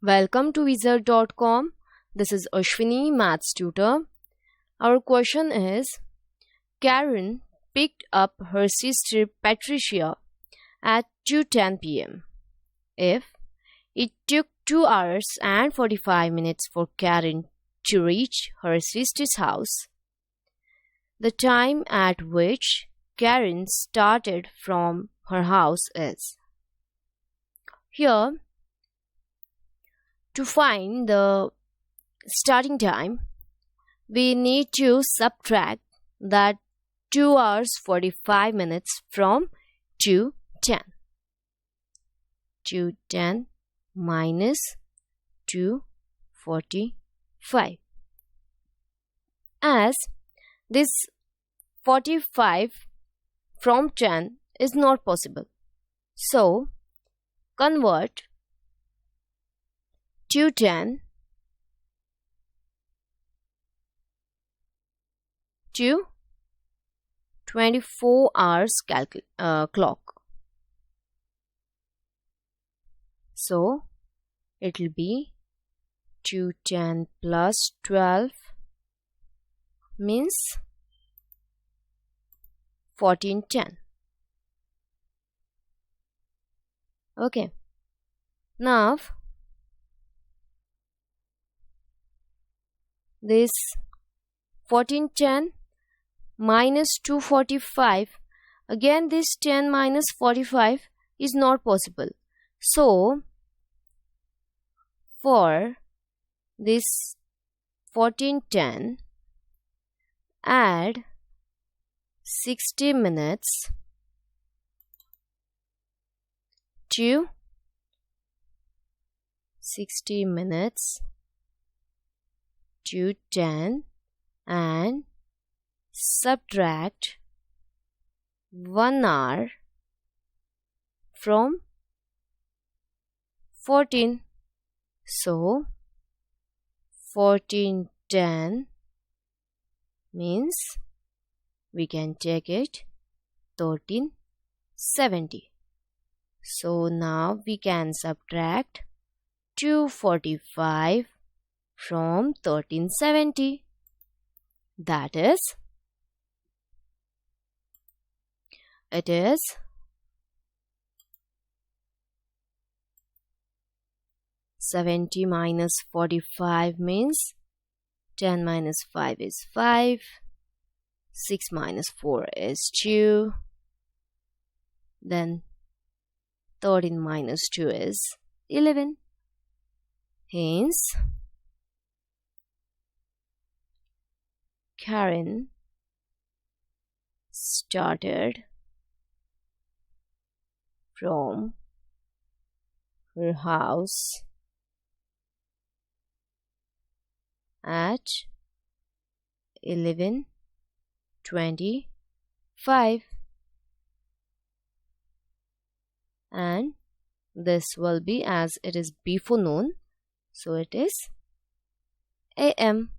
Welcome to Wizard.com. This is Ashwini, Maths tutor. Our question is Karen picked up her sister Patricia at 2:10 p.m. If it took 2 hours and 45 minutes for Karen to reach her sister's house, the time at which Karen started from her house is. Here, to find the starting time, we need to subtract that 2 hours 45 minutes from 2:10. 2:10 minus 2:45. As this 45 from 10 is not possible, so convert 2:10 to 24 hours clock. So it will be 2:10 plus 12 means 14:10. Okay. Now this 14:10 minus 2:45, again this 10 minus 45 is not possible. So for this 14:10, add 60 minutes to 10 and subtract 1 hour from 14. So 14:10 means we can take it 1370. So now we can subtract 245 from 1370. That is, it is 70 minus 45 means 10 minus 5 is 5, 6 minus 4 is 2, then 13 minus 2 is 11. Hence, Karen started from her house at 11:25, and this will be, as it is before noon, so it is AM.